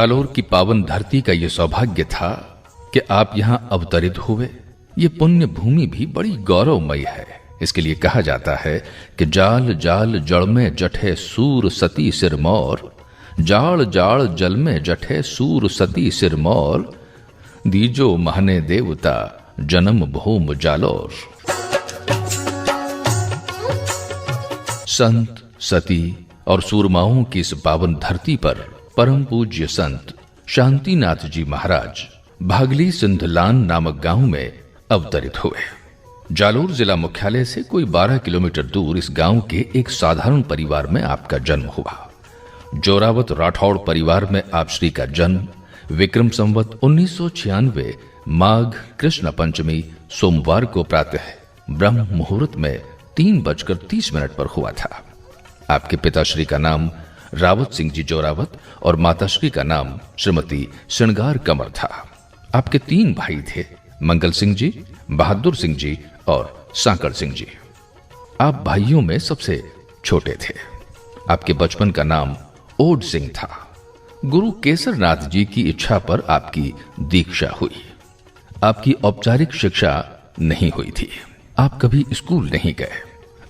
जालोर की पावन धरती का ये सौभाग्य था कि आप यहां अवतरित हुए। ये पुण्य भूमि भी बड़ी गौरवमयी है। इसके लिए कहा जाता है कि जाल जाल जड़ में जठे सूर सती सिरमौर, जाल जाल जल में जठे सूर सती सिरमौर, दीजो महने देवता जन्म भूम जालोर। संत, सती और सूरमाओं की इस पावन धरती पर परम पूज्य संत शांतिनाथ जी महाराज भागली सिंधलान नामक गांव में अवतरित हुए। जालोर जिला मुख्यालय से कोई 12 किलोमीटर दूर इस गांव के एक साधारण परिवार में आपका जन्म हुआ। जोरावत राठौड़ परिवार में आप श्री का जन्म विक्रम संवत 1996 माघ कृष्ण पंचमी सोमवार को प्रातः ब्रह्म मुहूर्त में 3:30 पर हुआ था। आपके पिताश्री का नाम रावत सिंह जी जोरावत और माताश्री का नाम श्रीमती श्रृंगार कंवर था। आपके 3 भाई थे, मंगल सिंह जी, बहादुर सिंह जी और सांकड़ सिंह जी। आप भाइयों में सबसे छोटे थे। आपके बचपन का नाम ओड सिंह था। गुरु केसरनाथ जी की इच्छा पर आपकी दीक्षा हुई। आपकी औपचारिक शिक्षा नहीं हुई थी। आप कभी स्कूल नहीं गए।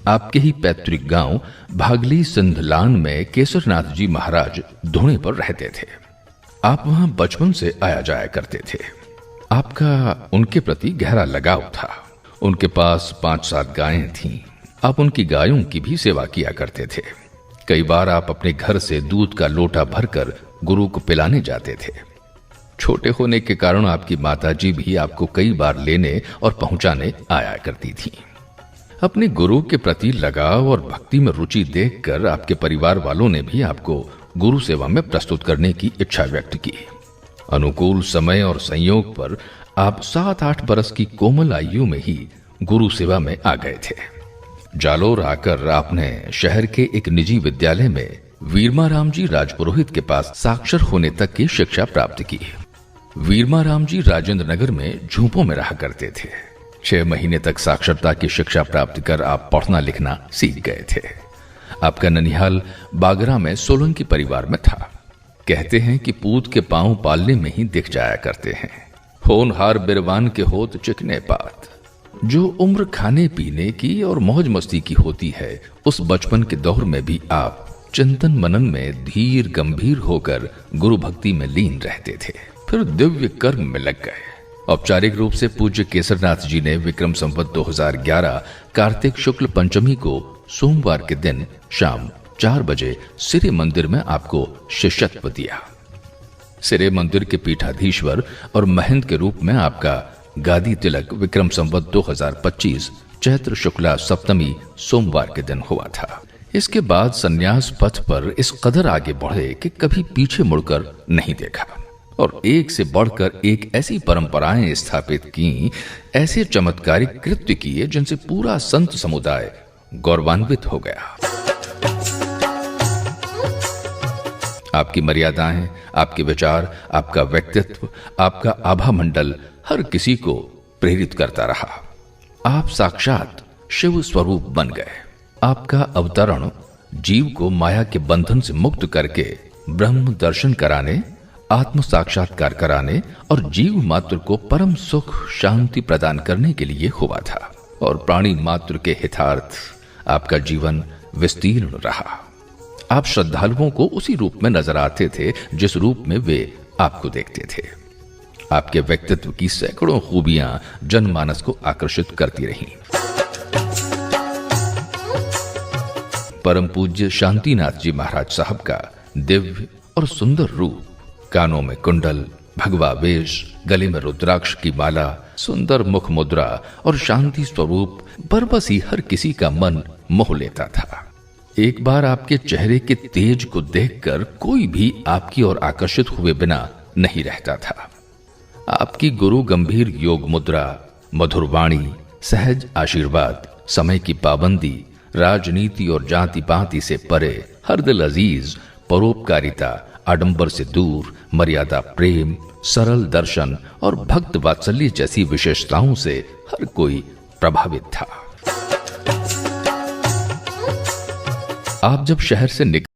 आपके ही पैतृक गांव भागली सिंधलान में केसरनाथ जी महाराज धुणे पर रहते थे। आप वहां बचपन से आया जाया करते थे। आपका उनके प्रति गहरा लगाव था। उनके पास 5-7 गायें थीं। आप उनकी गायों की भी सेवा किया करते थे। कई बार आप अपने घर से दूध का लोटा भरकर गुरु को पिलाने जाते थे। छोटे होने के कारण आपकी माताजी भी आपको कई बार लेने और पहुंचाने आया करती थीं। अपने गुरु के प्रति लगाव और भक्ति में रुचि देखकर आपके परिवार वालों ने भी आपको गुरु सेवा में प्रस्तुत करने की इच्छा व्यक्त की। अनुकूल समय और संयोग पर आप 7-8 बरस की कोमल आयु में ही गुरु सेवा में आ गए थे। जालोर आकर आपने शहर के एक निजी विद्यालय में वीरमाराम जी राजपुरोहित के पास साक्षर होने तक की शिक्षा प्राप्त की। वीरमाराम जी राजेंद्र नगर में झूंपों में रहा करते थे। 6 महीने तक साक्षरता की शिक्षा प्राप्त कर आप पढ़ना लिखना सीख गए थे। आपका ननिहाल बागरा में सोलंकी परिवार में था। कहते हैं कि पूत के पांव पालने में ही दिख जाया करते हैं। होनहार बिरवान के होत चिकने पात। जो उम्र खाने पीने की और मौज मस्ती की होती है, उस बचपन के दौर में भी आप चिंतन मनन में धीर गंभीर होकर गुरु भक्ति में लीन रहते थे। फिर दिव्य कर्म में लग गए। औपचारिक रूप से पूज्य केसरनाथ जी ने विक्रम संवत 2011 कार्तिक शुक्ल पंचमी को सोमवार के दिन शाम 4 बजे सिरे मंदिर में आपको शिष्यत्व दिया। सिरे मंदिर के पीठाधीश्वर और महंत के रूप में आपका गादी तिलक विक्रम संवत 2025 चैत्र शुक्ला सप्तमी सोमवार के दिन हुआ था। इसके बाद संन्यास पथ पर इस कदर आगे बढ़े कि कभी पीछे मुड़कर नहीं देखा और एक से बढ़कर एक ऐसी परंपराएं स्थापित की, ऐसे चमत्कारिक कृत्य किए जिनसे पूरा संत समुदाय गौरवान्वित हो गया। आपकी मर्यादाएं, आपके विचार, आपका व्यक्तित्व, आपका आभा मंडल हर किसी को प्रेरित करता रहा। आप साक्षात शिव स्वरूप बन गए। आपका अवतरण जीव को माया के बंधन से मुक्त करके ब्रह्म दर्शन कराने, आत्म साक्षात्कार कराने और जीव मात्र को परम सुख शांति प्रदान करने के लिए हुआ था। और प्राणी मात्र के हितार्थ आपका जीवन विस्तीर्ण रहा। आप श्रद्धालुओं को उसी रूप में नजर आते थे जिस रूप में वे आपको देखते थे। आपके व्यक्तित्व की सैकड़ों खूबियां जनमानस को आकर्षित करती रहीं। परम पूज्य शांतिनाथ जी महाराज साहब का दिव्य और सुंदर रूप, कानों में कुंडल, भगवा वेश, गले में रुद्राक्ष की माला, सुंदर मुख मुद्रा और शांति स्वरूप बरबस ही हर किसी का मन मोह लेता था। एक बार आपके चेहरे के तेज को देखकर कोई भी आपकी ओर आकर्षित हुए बिना नहीं रहता था। आपकी गुरु गंभीर योग मुद्रा, मधुर वाणी, सहज आशीर्वाद, समय की पाबंदी, राजनीति और जाति पाति से परे, हर दिल अजीज, परोपकारिता, आडंबर से दूर, मर्यादा प्रेम, सरल दर्शन और भक्त वात्सल्य जैसी विशेषताओं से हर कोई प्रभावित था। आप जब शहर से निकले